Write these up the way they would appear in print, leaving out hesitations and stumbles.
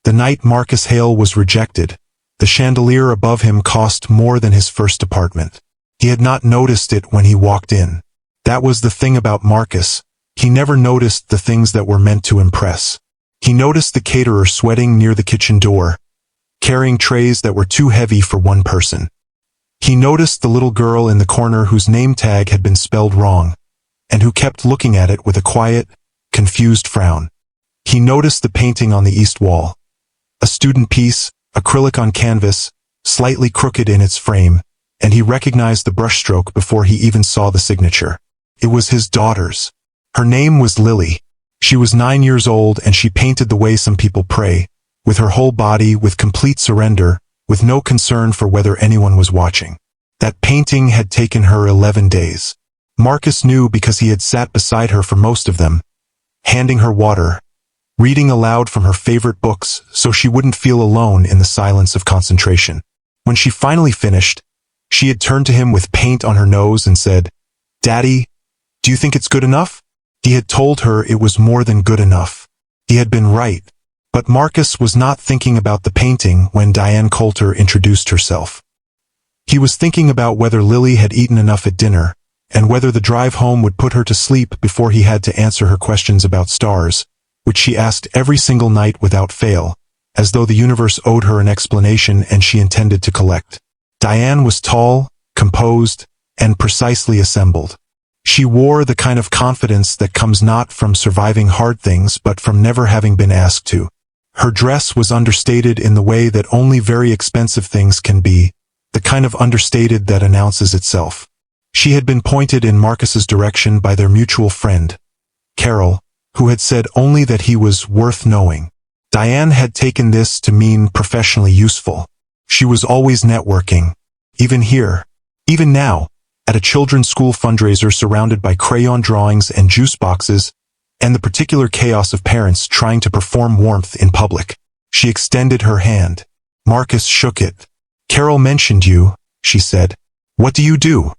The night Marcus Hale was rejected, the chandelier above him cost more than his first apartment. He had not noticed it when he walked in. That was the thing about Marcus. He never noticed the things that were meant to impress. He noticed the caterer sweating near the kitchen door, carrying trays that were too heavy for one person. He noticed the little girl in the corner whose name tag had been spelled wrong, and who kept looking at it with a quiet, confused frown. He noticed the painting on the east wall. A student piece, acrylic on canvas, slightly crooked in its frame, and he recognized the brushstroke before he even saw the signature. It was his daughter's. Her name was Lily. She was 9 years old and she painted the way some people pray, with her whole body, with complete surrender, with no concern for whether anyone was watching. That painting had taken her 11 days. Marcus knew because he had sat beside her for most of them, handing her water, reading aloud from her favorite books so she wouldn't feel alone in the silence of concentration. When she finally finished, she had turned to him with paint on her nose and said, "Daddy, do you think it's good enough?" He had told her it was more than good enough. He had been right. But Marcus was not thinking about the painting when Diane Coulter introduced herself. He was thinking about whether Lily had eaten enough at dinner, and whether the drive home would put her to sleep before he had to answer her questions about stars, which she asked every single night without fail, as though the universe owed her an explanation and she intended to collect. Diane was tall, composed, and precisely assembled. She wore the kind of confidence that comes not from surviving hard things but from never having been asked to. Her dress was understated in the way that only very expensive things can be, the kind of understated that announces itself. She had been pointed in Marcus's direction by their mutual friend, Carol, who had said only that he was worth knowing. Diane had taken this to mean professionally useful. She was always networking. Even here. Even now. At a children's school fundraiser surrounded by crayon drawings and juice boxes, and the particular chaos of parents trying to perform warmth in public. She extended her hand. Marcus shook it. "Carol mentioned you," she said. "What do you do?"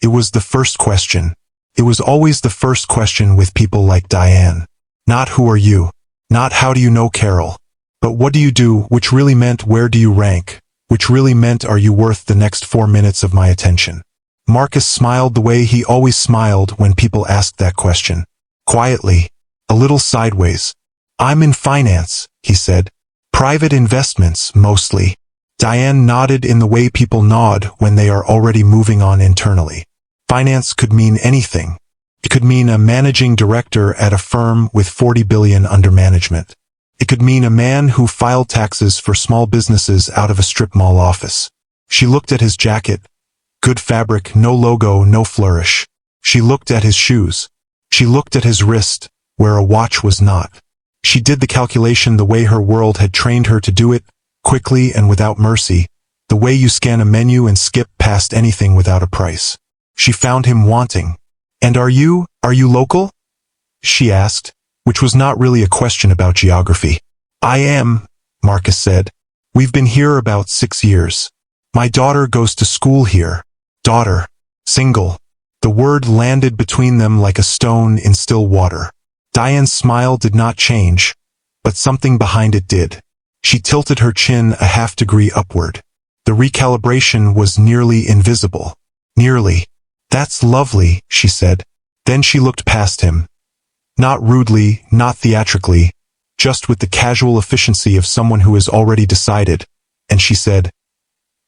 It was the first question. It was always the first question with people like Diane. Not who are you? Not how do you know Carol? But what do you do, which really meant where do you rank? Which really meant are you worth the next 4 minutes of my attention? Marcus smiled the way he always smiled when people asked that question. Quietly, a little sideways. "I'm in finance," he said. "Private investments, mostly." Diane nodded in the way people nod when they are already moving on internally. Finance could mean anything. It could mean a managing director at a firm with 40 billion under management. It could mean a man who filed taxes for small businesses out of a strip mall office. She looked at his jacket. Good fabric, no logo, no flourish. She looked at his shoes. She looked at his wrist, where a watch was not. She did the calculation the way her world had trained her to do it, quickly and without mercy, the way you scan a menu and skip past anything without a price. She found him wanting. "And are you local?" she asked, which was not really a question about geography. "I am," Marcus said. "We've been here about 6 years. My daughter goes to school here." Daughter. Single. The word landed between them like a stone in still water. Diane's smile did not change, but something behind it did. She tilted her chin a half-degree upward. The recalibration was nearly invisible. Nearly. "That's lovely," she said. Then she looked past him. Not rudely, not theatrically, just with the casual efficiency of someone who has already decided, and she said,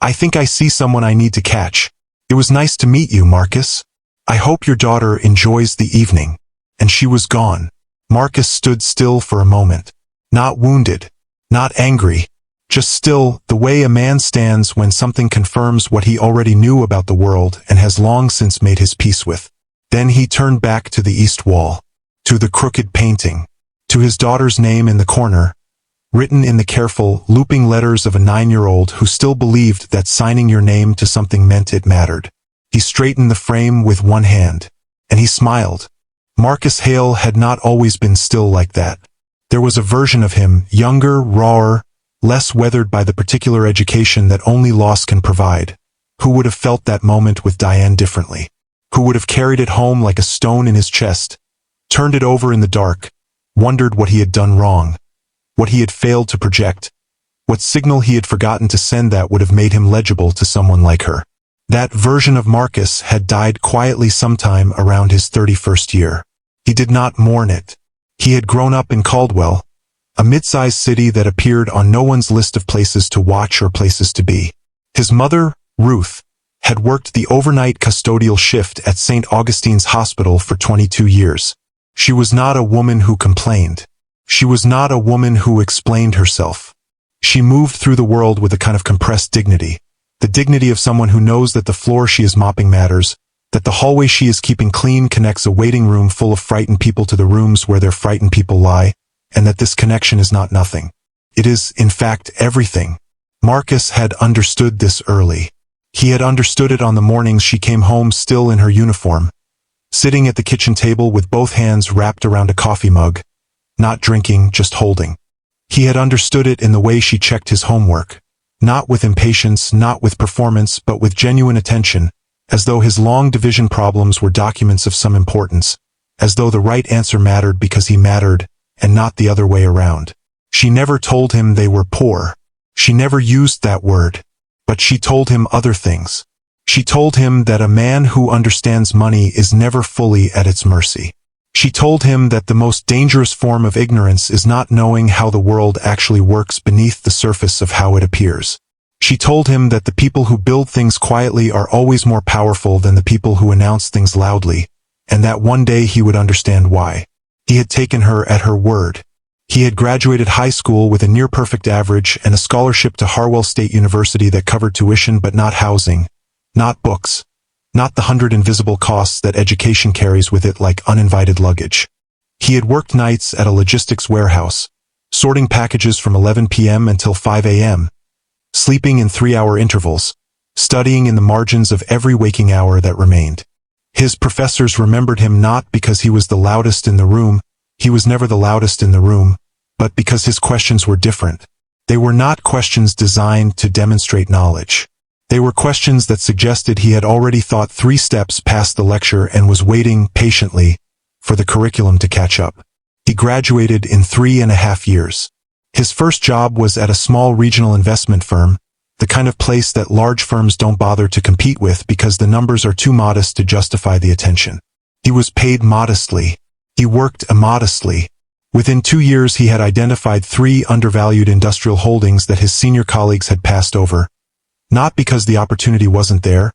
"I think I see someone I need to catch. It was nice to meet you, Marcus. I hope your daughter enjoys the evening." And she was gone. Marcus stood still for a moment. Not wounded. Not angry. Just still, the way a man stands when something confirms what he already knew about the world and has long since made his peace with. Then he turned back to the east wall. To the crooked painting. To his daughter's name in the corner, written in the careful, looping letters of a 9-year-old who still believed that signing your name to something meant it mattered. He straightened the frame with one hand, and he smiled. Marcus Hale had not always been still like that. There was a version of him, younger, rawer, less weathered by the particular education that only loss can provide, who would have felt that moment with Diane differently, who would have carried it home like a stone in his chest, turned it over in the dark, wondered what he had done wrong. what he had failed to project, what signal he had forgotten to send that would have made him legible to someone like her. That version of Marcus had died quietly sometime around his 31st year. He did not mourn it. He had grown up in Caldwell, a mid-sized city that appeared on no one's list of places to watch or places to be. His mother, Ruth, had worked the overnight custodial shift at St. Augustine's Hospital for 22 years. She was not a woman who complained. She was not a woman who explained herself. She moved through the world with a kind of compressed dignity, the dignity of someone who knows that the floor she is mopping matters, that the hallway she is keeping clean connects a waiting room full of frightened people to the rooms where their frightened people lie, and that this connection is not nothing. It is, in fact, everything. Marcus had understood this early. He had understood it on the mornings she came home still in her uniform, sitting at the kitchen table with both hands wrapped around a coffee mug, not drinking, just holding. He had understood it in the way she checked his homework, not with impatience, not with performance, but with genuine attention, as though his long division problems were documents of some importance, as though the right answer mattered because he mattered, and not the other way around. She never told him they were poor. She never used that word. But she told him other things. She told him that a man who understands money is never fully at its mercy. She told him that the most dangerous form of ignorance is not knowing how the world actually works beneath the surface of how it appears. She told him that the people who build things quietly are always more powerful than the people who announce things loudly, and that one day he would understand why. He had taken her at her word. He had graduated high school with a near-perfect average and a scholarship to Harwell State University that covered tuition but not housing, not books, not the 100 invisible costs that education carries with it like uninvited luggage. He had worked nights at a logistics warehouse, sorting packages from 11 p.m. until 5 a.m., sleeping in 3-hour intervals, studying in the margins of every waking hour that remained. His professors remembered him not because he was the loudest in the room, he was never the loudest in the room, but because his questions were different. They were not questions designed to demonstrate knowledge. They were questions that suggested he had already thought 3 steps past the lecture and was waiting patiently for the curriculum to catch up. He graduated in 3.5 years. His first job was at a small regional investment firm, the kind of place that large firms don't bother to compete with because the numbers are too modest to justify the attention. He was paid modestly. He worked immodestly. Within 2 years he had identified 3 undervalued industrial holdings that his senior colleagues had passed over, not because the opportunity wasn't there,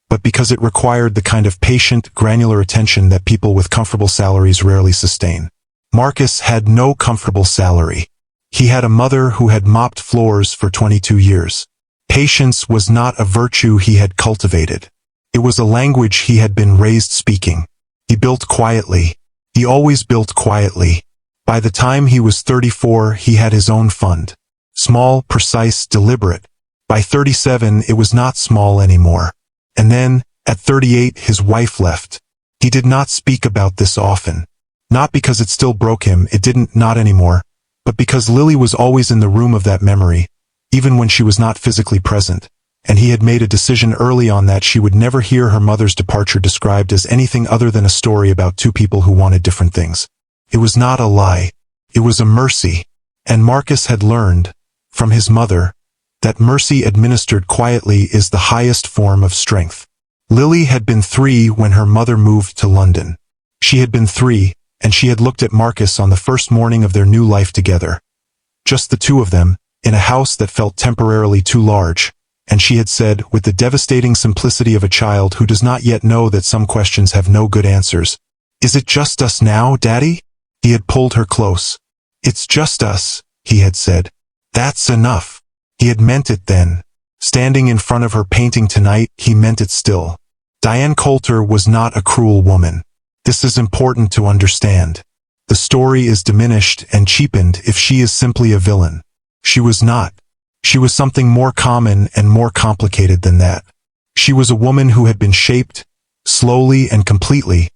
but because it required the kind of patient, granular attention that people with comfortable salaries rarely sustain. Marcus had no comfortable salary. He had a mother who had mopped floors for 22 years. Patience was not a virtue he had cultivated. It was a language he had been raised speaking. He built quietly. He always built quietly. By the time he was 34, he had his own fund. Small, precise, deliberate. By 37, it was not small anymore. And then, at 38, his wife left. He did not speak about this often. Not because it still broke him, it didn't, not anymore, but because Lily was always in the room of that memory, even when she was not physically present, and he had made a decision early on that she would never hear her mother's departure described as anything other than a story about 2 people who wanted different things. It was not a lie. It was a mercy. And Marcus had learned, from his mother, that mercy administered quietly is the highest form of strength. Lily had been 3 when her mother moved to London. She had been 3, and she had looked at Marcus on the first morning of their new life together. Just the 2 of them, in a house that felt temporarily too large, and she had said, with the devastating simplicity of a child who does not yet know that some questions have no good answers, "Is it just us now, Daddy?" He had pulled her close. "It's just us," he had said. "That's enough." He had meant it then. Standing in front of her painting tonight, he meant it still. Diane Coulter was not a cruel woman. This is important to understand. The story is diminished and cheapened if she is simply a villain. She was not. She was something more common and more complicated than that. She was a woman who had been shaped, slowly and completely,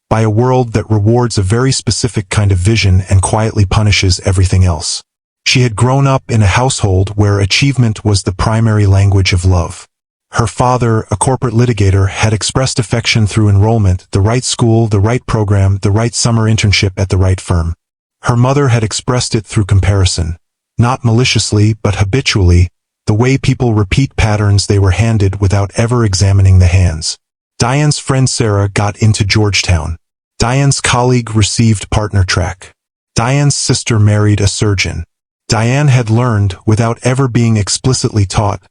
by a world that rewards a very specific kind of vision and quietly punishes everything else. She had grown up in a household where achievement was the primary language of love. Her father, a corporate litigator, had expressed affection through enrollment, the right school, the right program, the right summer internship at the right firm. Her mother had expressed it through comparison. Not maliciously, but habitually, the way people repeat patterns they were handed without ever examining the hands. Diane's friend Sarah got into Georgetown. Diane's colleague received partner track. Diane's sister married a surgeon. Diane had learned, without ever being explicitly taught,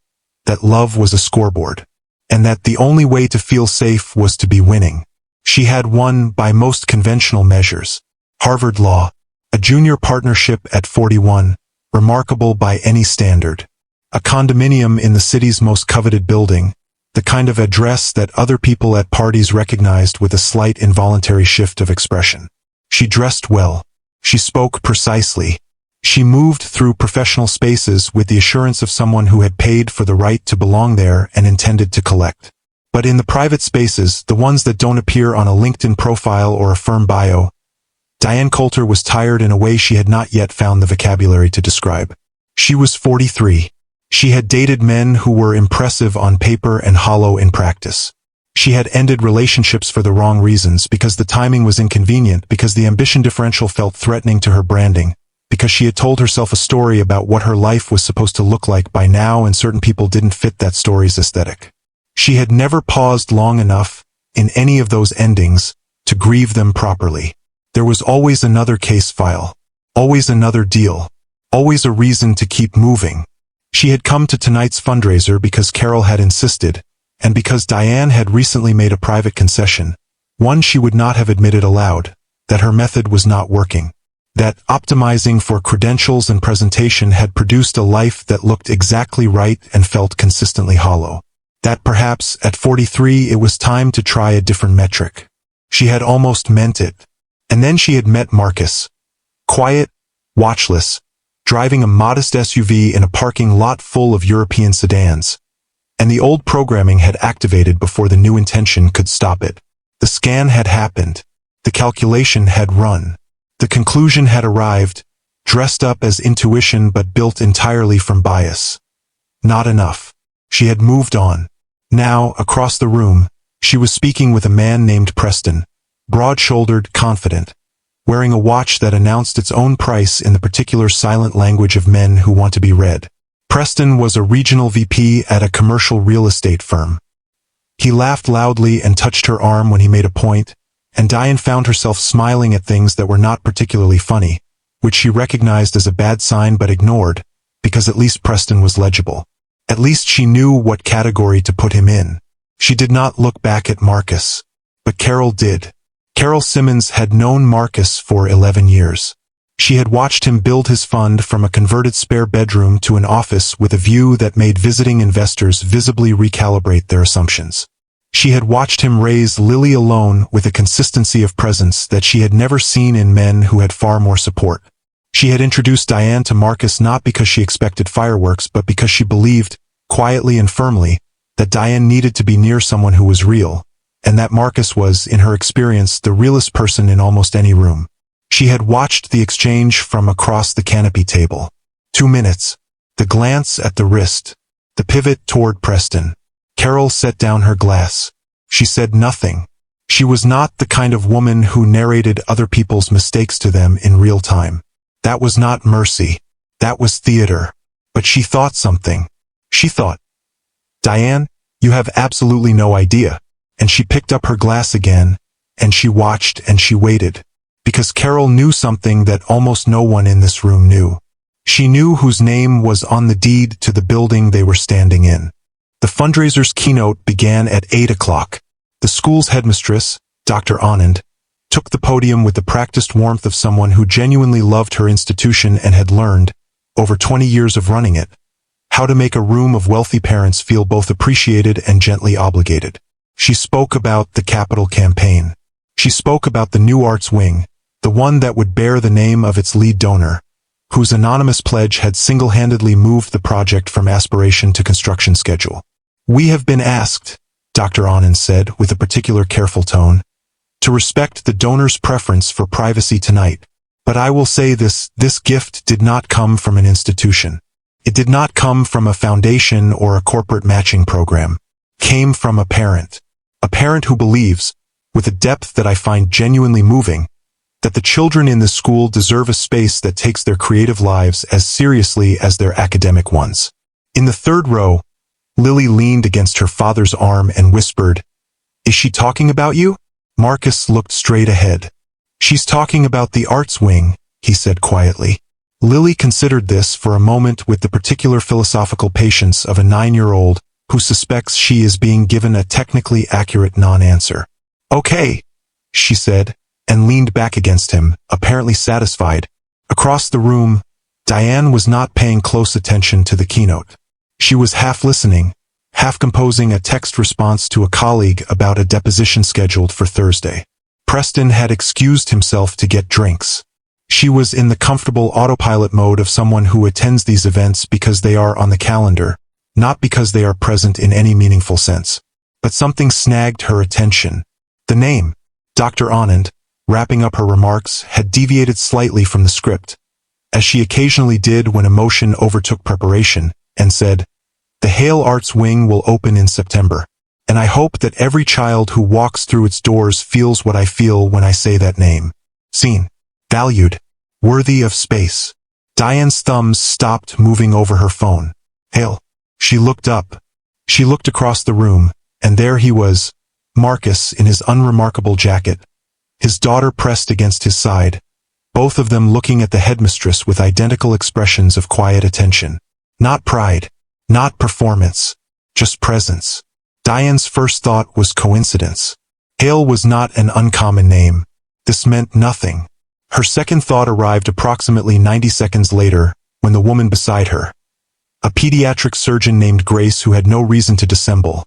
that love was a scoreboard, and that the only way to feel safe was to be winning. She had won by most conventional measures. Harvard Law, a junior partnership at 41, remarkable by any standard. A condominium in the city's most coveted building, the kind of address that other people at parties recognized with a slight involuntary shift of expression. She dressed well. She spoke precisely. She moved through professional spaces with the assurance of someone who had paid for the right to belong there and intended to collect. But in the private spaces, the ones that don't appear on a LinkedIn profile or a firm bio, Diane Coulter was tired in a way she had not yet found the vocabulary to describe. She was 43. She had dated men who were impressive on paper and hollow in practice. She had ended relationships for the wrong reasons, because the timing was inconvenient, because the ambition differential felt threatening to her branding, because she had told herself a story about what her life was supposed to look like by now, and certain people didn't fit that story's aesthetic. She had never paused long enough, in any of those endings, to grieve them properly. There was always another case file, always another deal, always a reason to keep moving. She had come to tonight's fundraiser because Carol had insisted, and because Diane had recently made a private concession, one she would not have admitted aloud, that her method was not working. That optimizing for credentials and presentation had produced a life that looked exactly right and felt consistently hollow. That perhaps, at 43, it was time to try a different metric. She had almost meant it. And then she had met Marcus. Quiet, watchless, driving a modest SUV in a parking lot full of European sedans. And the old programming had activated before the new intention could stop it. The scan had happened. The calculation had run. The conclusion had arrived, dressed up as intuition but built entirely from bias. Not enough. She had moved on. Now, across the room, she was speaking with a man named Preston, broad-shouldered, confident, wearing a watch that announced its own price in the particular silent language of men who want to be read. Preston was a regional VP at a commercial real estate firm. He laughed loudly and touched her arm when he made a point, and Diane found herself smiling at things that were not particularly funny, which she recognized as a bad sign but ignored, because at least Preston was legible. At least she knew what category to put him in. She did not look back at Marcus. But Carol did. Carol Simmons had known Marcus for 11 years. She had watched him build his fund from a converted spare bedroom to an office with a view that made visiting investors visibly recalibrate their assumptions. She had watched him raise Lily alone with a consistency of presence that she had never seen in men who had far more support. She had introduced Diane to Marcus not because she expected fireworks, but because she believed, quietly and firmly, that Diane needed to be near someone who was real, and that Marcus was, in her experience, the realest person in almost any room. She had watched the exchange from across the canopy table. 2 minutes. The glance at the wrist. The pivot toward Preston. Carol set down her glass. She said nothing. She was not the kind of woman who narrated other people's mistakes to them in real time. That was not mercy. That was theater. But she thought something. She thought, "Diane, you have absolutely no idea." And she picked up her glass again, and she watched and she waited. Because Carol knew something that almost no one in this room knew. She knew whose name was on the deed to the building they were standing in. The fundraiser's keynote began at 8 o'clock. The school's headmistress, Dr. Anand, took the podium with the practiced warmth of someone who genuinely loved her institution and had learned, over 20 years of running it, how to make a room of wealthy parents feel both appreciated and gently obligated. She spoke about the capital campaign. She spoke about the New Arts Wing, the one that would bear the name of its lead donor, whose anonymous pledge had single-handedly moved the project from aspiration to construction schedule. "We have been asked," Dr. Anand said with a particular careful tone, "to respect the donor's preference for privacy tonight. But I will say this gift did not come from an institution. It did not come from a foundation or a corporate matching program. It came from a parent who believes, with a depth that I find genuinely moving, that the children in the school deserve a space that takes their creative lives as seriously as their academic ones. In the third row, Lily leaned against her father's arm and whispered, "Is she talking about you?" Marcus looked straight ahead. "She's talking about the arts wing," he said quietly. Lily considered this for a moment with the particular philosophical patience of a 9-year-old who suspects she is being given a technically accurate non-answer. "Okay," she said, and leaned back against him, apparently satisfied. Across the room, Diane was not paying close attention to the keynote. She was half listening, half composing a text response to a colleague about a deposition scheduled for Thursday. Preston had excused himself to get drinks. She was in the comfortable autopilot mode of someone who attends these events because they are on the calendar, not because they are present in any meaningful sense. But something snagged her attention. The name, Dr. Anand, wrapping up her remarks, had deviated slightly from the script, as she occasionally did when emotion overtook preparation, and said, "The Hale Arts Wing will open in September, and I hope that every child who walks through its doors feels what I feel when I say that name. Seen, valued, worthy of space." Diane's thumbs stopped moving over her phone. "Hale." She looked up. She looked across the room, and there he was, Marcus in his unremarkable jacket, his daughter pressed against his side, both of them looking at the headmistress with identical expressions of quiet attention. Not pride, not performance, just presence. Diane's first thought was coincidence. Hale was not an uncommon name. This meant nothing. Her second thought arrived approximately 90 seconds later, when the woman beside her, a pediatric surgeon named Grace who had no reason to dissemble,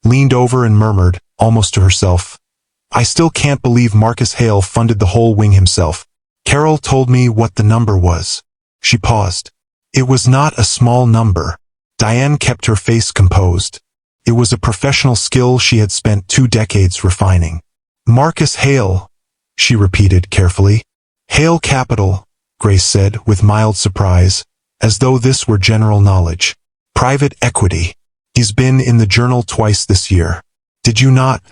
leaned over and murmured, almost to herself, "I still can't believe Marcus Hale funded the whole wing himself. Carol told me what the number was." She paused. It was not a small number. Diane kept her face composed. It was a professional skill she had spent 2 decades refining. "Marcus Hale," she repeated carefully. "Hale Capital," Grace said with mild surprise, as though this were general knowledge. "Private equity. He's been in the journal twice this year. Did you not?"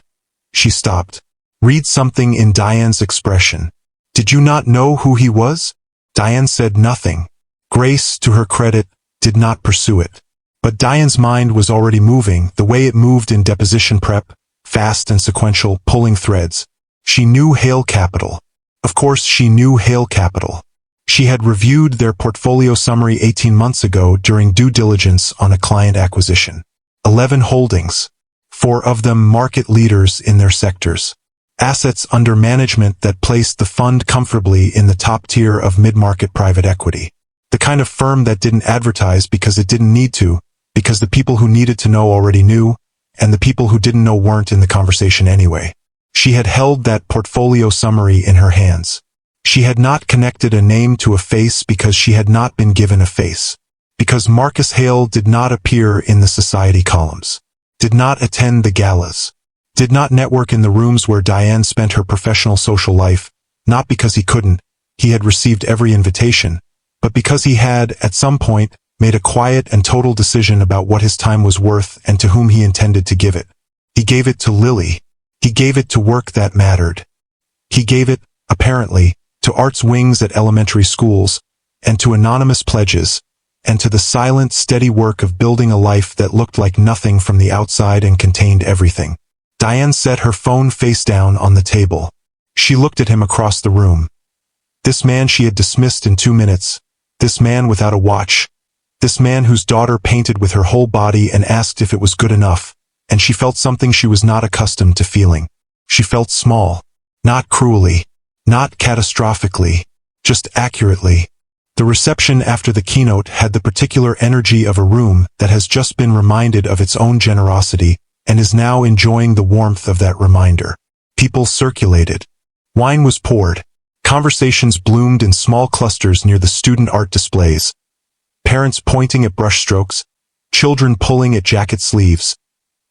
She stopped. Read something in Diane's expression. "Did you not know who he was?" Diane said nothing. Grace, to her credit, did not pursue it. But Diane's mind was already moving, the way it moved in deposition prep, fast and sequential, pulling threads. She knew Hale Capital. Of course she knew Hale Capital. She had reviewed their portfolio summary 18 months ago during due diligence on a client acquisition. 11 holdings. 4 of them market leaders in their sectors. Assets under management that placed the fund comfortably in the top tier of mid-market private equity. The kind of firm that didn't advertise because it didn't need to, because the people who needed to know already knew, and the people who didn't know weren't in the conversation anyway. She had held that portfolio summary in her hands. She had not connected a name to a face because she had not been given a face. Because Marcus Hale did not appear in the society columns, did not attend the galas, did not network in the rooms where Diane spent her professional social life, not because he couldn't, he had received every invitation, but because he had, at some point, made a quiet and total decision about what his time was worth and to whom he intended to give it. He gave it to Lily. He gave it to work that mattered. He gave it, apparently, to arts wings at elementary schools, and to anonymous pledges, and to the silent, steady work of building a life that looked like nothing from the outside and contained everything. Diane set her phone face down on the table. She looked at him across the room. This man she had dismissed in 2 minutes. This man without a watch. This man whose daughter painted with her whole body and asked if it was good enough, and she felt something she was not accustomed to feeling. She felt small. Not cruelly. Not catastrophically. Just accurately. The reception after the keynote had the particular energy of a room that has just been reminded of its own generosity and is now enjoying the warmth of that reminder. People circulated. Wine was poured. Conversations bloomed in small clusters near the student art displays. Parents pointing at brushstrokes, children pulling at jacket sleeves.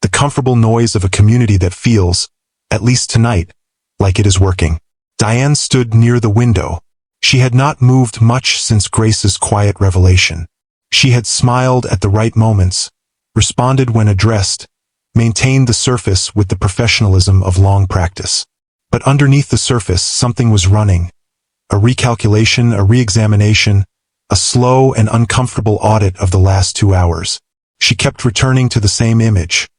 The comfortable noise of a community that feels, at least tonight, like it is working. Diane stood near the window. She had not moved much since Grace's quiet revelation. She had smiled at the right moments, responded when addressed, maintained the surface with the professionalism of long practice. But underneath the surface something was running. A recalculation, a re-examination, a slow and uncomfortable audit of the last 2 hours. She kept returning to the same image.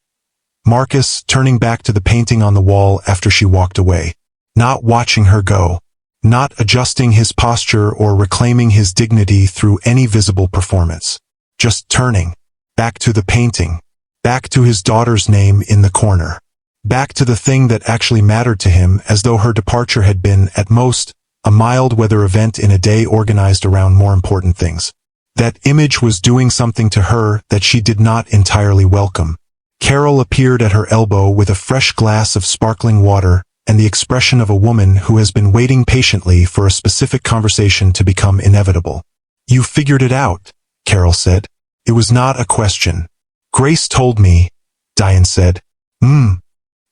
Marcus, turning back to the painting on the wall after she walked away. Not watching her go. Not adjusting his posture or reclaiming his dignity through any visible performance. Just turning. Back to the painting. Back to his daughter's name in the corner. Back to the thing that actually mattered to him, as though her departure had been, at most, a mild weather event in a day organized around more important things. That image was doing something to her that she did not entirely welcome. Carol appeared at her elbow with a fresh glass of sparkling water and the expression of a woman who has been waiting patiently for a specific conversation to become inevitable. "You figured it out," Carol said. "It was not a question." "Grace told me," Diane said.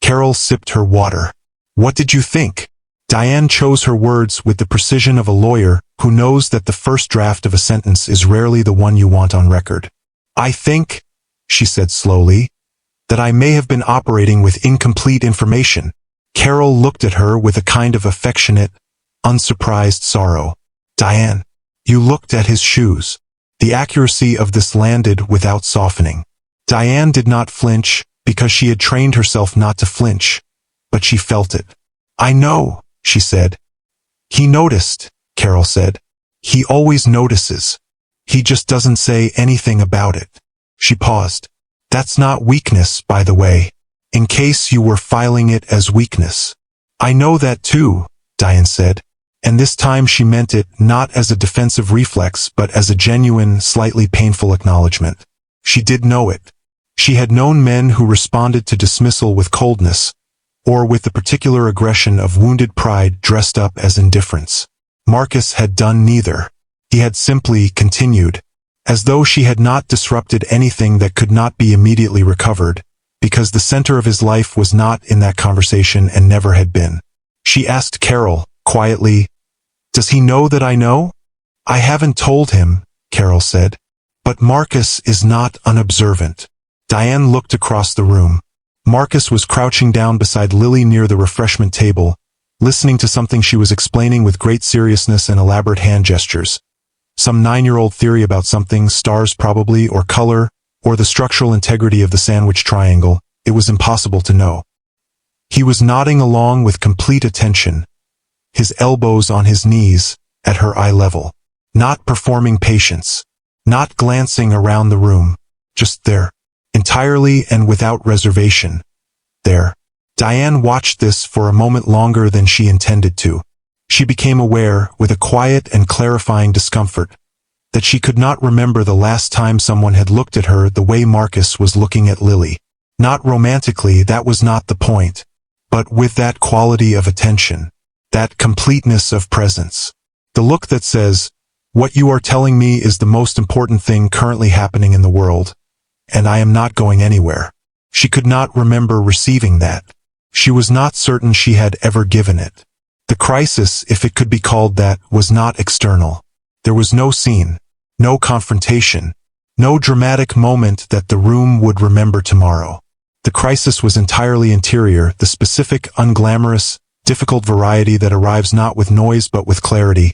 Carol sipped her water. "What did you think?" Diane chose her words with the precision of a lawyer who knows that the first draft of a sentence is rarely the one you want on record. "I think," she said slowly, "that I may have been operating with incomplete information." Carol looked at her with a kind of affectionate, unsurprised sorrow. "Diane, you looked at his shoes." The accuracy of this landed without softening. Diane did not flinch, because she had trained herself not to flinch, but she felt it. "I know," she said. "He noticed," Carol said. "He always notices. He just doesn't say anything about it." She paused. "That's not weakness, by the way, in case you were filing it as weakness." "I know that too," Diane said, and this time she meant it not as a defensive reflex but as a genuine, slightly painful acknowledgement. She did know it. She had known men who responded to dismissal with coldness, or with the particular aggression of wounded pride dressed up as indifference. Marcus had done neither. He had simply continued, as though she had not disrupted anything that could not be immediately recovered, because the center of his life was not in that conversation and never had been. She asked Carol, quietly, "Does he know that I know?" "I haven't told him," Carol said. "But Marcus is not unobservant." Diane looked across the room. Marcus was crouching down beside Lily near the refreshment table, listening to something she was explaining with great seriousness and elaborate hand gestures. Some 9-year-old theory about something, stars probably, or color, or the structural integrity of the sandwich triangle. It was impossible to know. He was nodding along with complete attention, his elbows on his knees, at her eye level. Not performing patience. Not glancing around the room. Just there. Entirely and without reservation. There. Diane watched this for a moment longer than she intended to. She became aware, with a quiet and clarifying discomfort, that she could not remember the last time someone had looked at her the way Marcus was looking at Lily. Not romantically, that was not the point, but with that quality of attention, that completeness of presence. The look that says, "What you are telling me is the most important thing currently happening in the world, and I am not going anywhere." She could not remember receiving that. She was not certain she had ever given it. The crisis, if it could be called that, was not external. There was no scene, no confrontation, no dramatic moment that the room would remember tomorrow. The crisis was entirely interior, the specific, unglamorous, difficult variety that arrives not with noise but with clarity,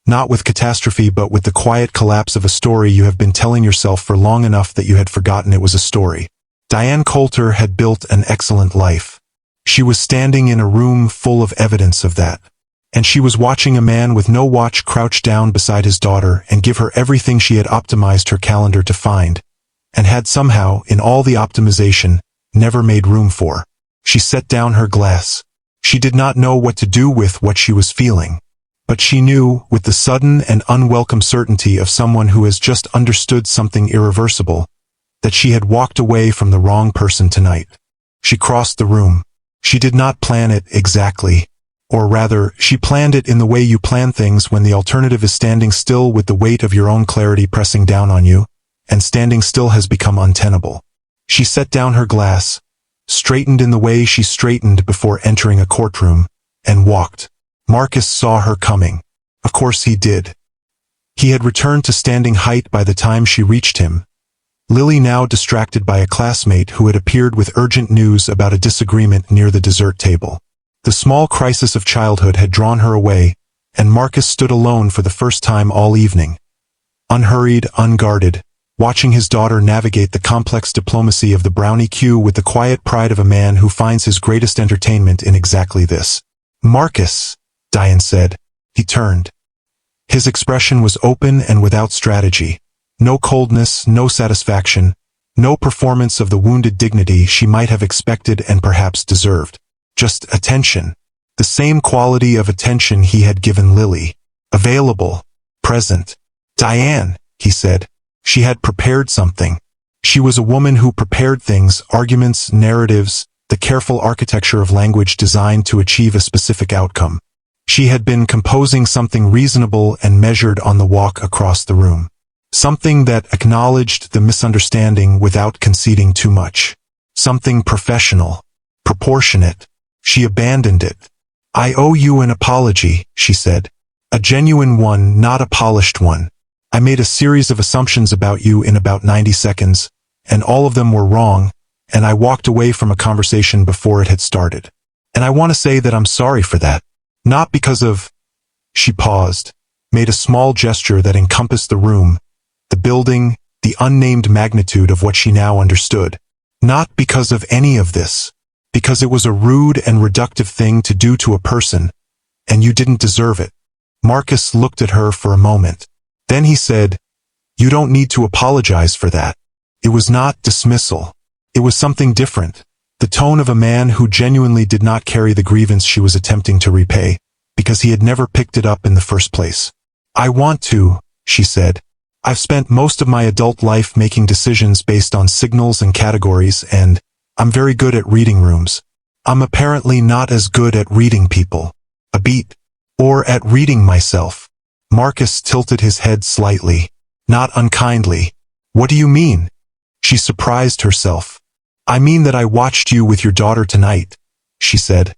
not with catastrophe but with the quiet collapse of a story you have been telling yourself for long enough that you had forgotten it was a story. Diane Coulter had built an excellent life. She was standing in a room full of evidence of that. And she was watching a man with no watch crouch down beside his daughter and give her everything she had optimized her calendar to find, and had somehow, in all the optimization, never made room for. She set down her glass. She did not know what to do with what she was feeling. But she knew, with the sudden and unwelcome certainty of someone who has just understood something irreversible, that she had walked away from the wrong person tonight. She crossed the room. She did not plan it exactly. Or rather, she planned it in the way you plan things when the alternative is standing still with the weight of your own clarity pressing down on you, and standing still has become untenable. She set down her glass, straightened in the way she straightened before entering a courtroom, and walked. Marcus saw her coming. Of course he did. He had returned to standing height by the time she reached him. Lily now distracted by a classmate who had appeared with urgent news about a disagreement near the dessert table. The small crisis of childhood had drawn her away, and Marcus stood alone for the first time all evening. Unhurried, unguarded, watching his daughter navigate the complex diplomacy of the brownie queue with the quiet pride of a man who finds his greatest entertainment in exactly this. "Marcus," Diane said. He turned. His expression was open and without strategy. No coldness, no satisfaction, no performance of the wounded dignity she might have expected and perhaps deserved. Just attention. The same quality of attention he had given Lily. Available. Present. "Diane," he said. She had prepared something. She was a woman who prepared things, arguments, narratives, the careful architecture of language designed to achieve a specific outcome. She had been composing something reasonable and measured on the walk across the room. Something that acknowledged the misunderstanding without conceding too much. Something professional. Proportionate. She abandoned it. "I owe you an apology," she said. "A genuine one, not a polished one. I made a series of assumptions about you in about 90 seconds, and all of them were wrong, and I walked away from a conversation before it had started. And I want to say that I'm sorry for that. Not because of—" She paused, made a small gesture that encompassed the room, the building, the unnamed magnitude of what she now understood. "Not because of any of this. Because it was a rude and reductive thing to do to a person, and you didn't deserve it." Marcus looked at her for a moment. Then he said, "You don't need to apologize for that." It was not dismissal. It was something different. The tone of a man who genuinely did not carry the grievance she was attempting to repay, because he had never picked it up in the first place. "I want to," she said. "I've spent most of my adult life making decisions based on signals and categories, and I'm very good at reading rooms. I'm apparently not as good at reading people. A beat. Or at reading myself." Marcus tilted his head slightly. Not unkindly. "What do you mean?" She surprised herself. "I mean that I watched you with your daughter tonight," she said.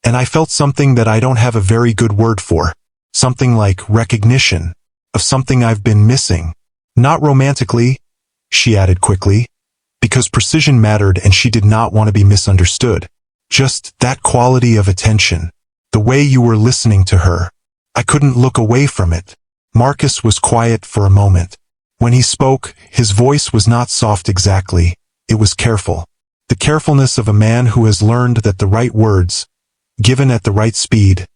"And I felt something that I don't have a very good word for. Something like recognition. Of something I've been missing. Not romantically," she added quickly, because precision mattered and she did not want to be misunderstood. "Just that quality of attention. The way you were listening to her. I couldn't look away from it." Marcus was quiet for a moment. When he spoke, his voice was not soft exactly. It was careful. The carefulness of a man who has learned that the right words, given at the right speed,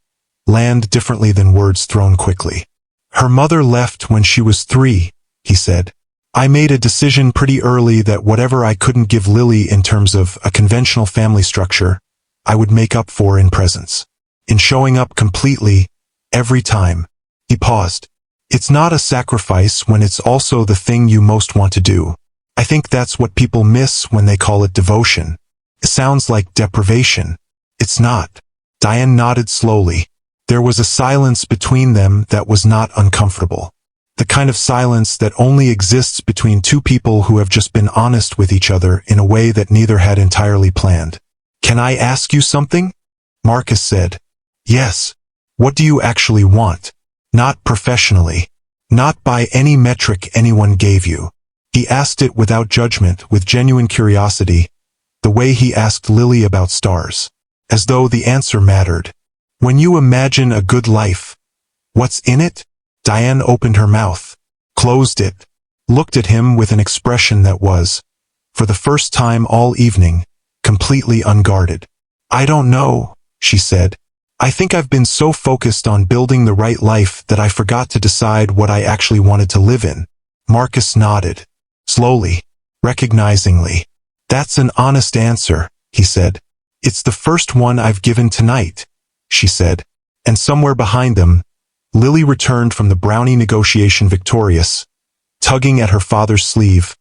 land differently than words thrown quickly. "Her mother left when she was 3, he said. "I made a decision pretty early that whatever I couldn't give Lily in terms of a conventional family structure, I would make up for in presence. In showing up completely, every time." He paused. "It's not a sacrifice when it's also the thing you most want to do. I think that's what people miss when they call it devotion. It sounds like deprivation. It's not." Diane nodded slowly. There was a silence between them that was not uncomfortable. The kind of silence that only exists between two people who have just been honest with each other in a way that neither had entirely planned. "Can I ask you something?" Marcus said. "Yes. What do you actually want? Not professionally. Not by any metric anyone gave you." He asked it without judgment, with genuine curiosity, the way he asked Lily about stars. As though the answer mattered. "When you imagine a good life, what's in it?" Diane opened her mouth, closed it, looked at him with an expression that was, for the first time all evening, completely unguarded. "I don't know," she said. "I think I've been so focused on building the right life that I forgot to decide what I actually wanted to live in." Marcus nodded, slowly, recognizingly. "That's an honest answer," he said. "It's the first one I've given tonight," she said. And somewhere behind them, Lily returned from the brownie negotiation victorious, tugging at her father's sleeve,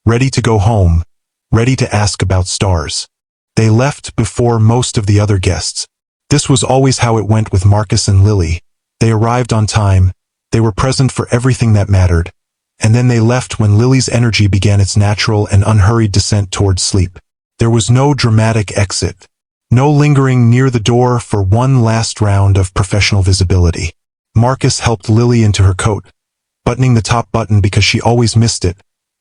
ready to go home, ready to ask about stars. They left before most of the other guests. This was always how it went with Marcus and Lily. They arrived on time, they were present for everything that mattered, and then they left when Lily's energy began its natural and unhurried descent towards sleep. There was no dramatic exit, no lingering near the door for one last round of professional visibility. Marcus helped Lily into her coat, buttoning the top button because she always missed it,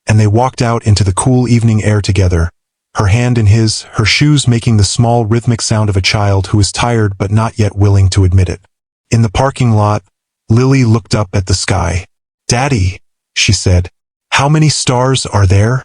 and they walked out into the cool evening air together, her hand in his, her shoes making the small rhythmic sound of a child who is tired but not yet willing to admit it. In the parking lot, Lily looked up at the sky. "Daddy," she said, "how many stars are there?"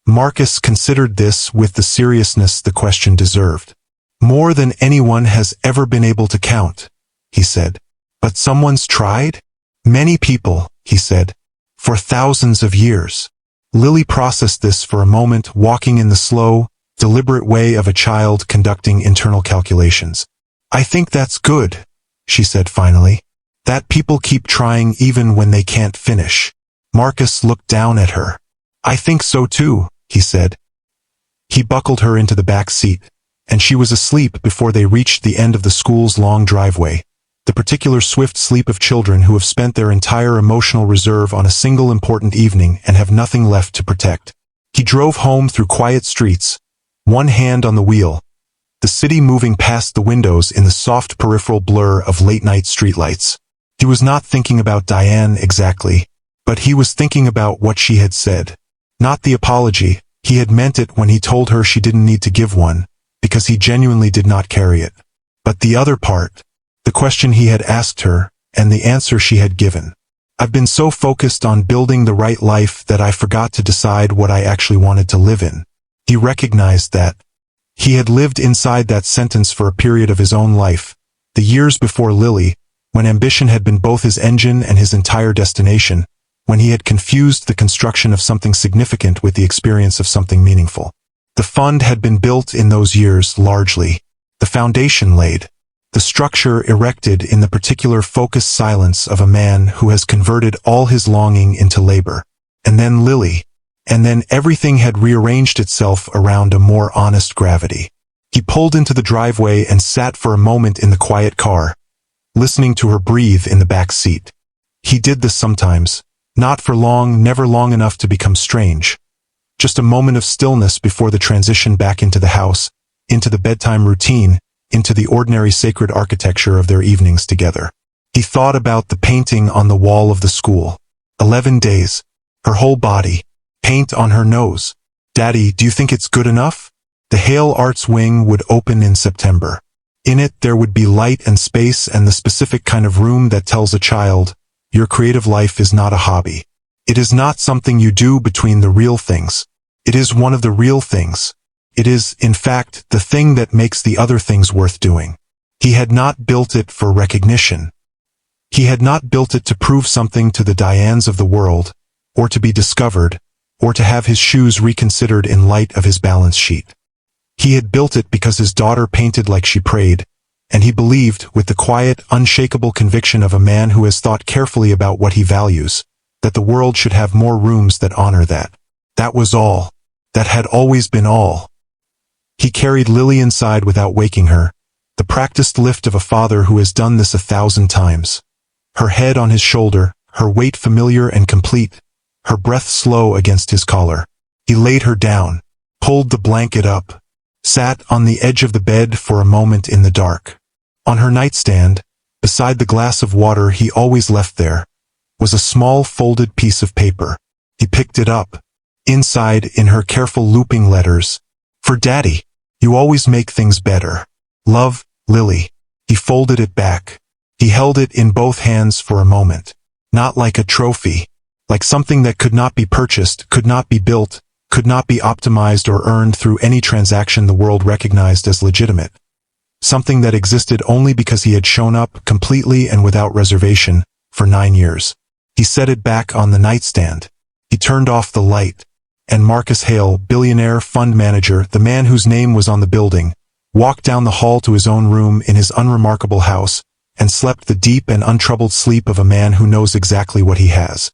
Marcus considered this with the seriousness the question deserved. "More than anyone has ever been able to count," he said. "But someone's tried?" "Many people," he said, "for thousands of years." Lily processed this for a moment, walking in the slow, deliberate way of a child conducting internal calculations. "I think that's good," she said finally. "That people keep trying even when they can't finish." Marcus looked down at her. "I think so too," he said. He buckled her into the back seat, and she was asleep before they reached the end of the school's long driveway, the particular swift sleep of children who have spent their entire emotional reserve on a single important evening and have nothing left to protect. He drove home through quiet streets, one hand on the wheel, the city moving past the windows in the soft peripheral blur of late-night streetlights. He was not thinking about Diane exactly, but he was thinking about what she had said. Not the apology, he had meant it when he told her she didn't need to give one, because he genuinely did not carry it. But the other part, the question he had asked her, and the answer she had given. "I've been so focused on building the right life that I forgot to decide what I actually wanted to live in." He recognized that. He had lived inside that sentence for a period of his own life, the years before Lily, when ambition had been both his engine and his entire destination, when he had confused the construction of something significant with the experience of something meaningful. The fund had been built in those years largely, the foundation laid, the structure erected in the particular focused silence of a man who has converted all his longing into labor. And then Lily. And then everything had rearranged itself around a more honest gravity. He pulled into the driveway and sat for a moment in the quiet car, listening to her breathe in the back seat. He did this sometimes, not for long, never long enough to become strange. Just a moment of stillness before the transition back into the house, into the bedtime routine, into the ordinary sacred architecture of their evenings together. He thought about the painting on the wall of the school. 11 days. Her whole body. Paint on her nose. "Daddy, do you think it's good enough?" The Hale Arts wing would open in September. In it there would be light and space and the specific kind of room that tells a child, your creative life is not a hobby. It is not something you do between the real things. It is one of the real things. It is, in fact, the thing that makes the other things worth doing. He had not built it for recognition. He had not built it to prove something to the Dianes of the world, or to be discovered, or to have his shoes reconsidered in light of his balance sheet. He had built it because his daughter painted like she prayed, and he believed, with the quiet, unshakable conviction of a man who has thought carefully about what he values, that the world should have more rooms that honor that. That was all. That had always been all. He carried Lily inside without waking her, the practiced lift of a father who has done this 1,000 times. Her head on his shoulder, her weight familiar and complete, her breath slow against his collar. He laid her down, pulled the blanket up, sat on the edge of the bed for a moment in the dark. On her nightstand, beside the glass of water he always left there, was a small folded piece of paper. He picked it up. Inside, in her careful looping letters, "For Daddy, you always make things better. Love, Lily." He folded it back. He held it in both hands for a moment. Not like a trophy, like something that could not be purchased, could not be built, could not be optimized or earned through any transaction the world recognized as legitimate. Something that existed only because he had shown up, completely and without reservation, for 9 years. He set it back on the nightstand. He turned off the light. And Marcus Hale, billionaire fund manager, the man whose name was on the building, walked down the hall to his own room in his unremarkable house, and slept the deep and untroubled sleep of a man who knows exactly what he has.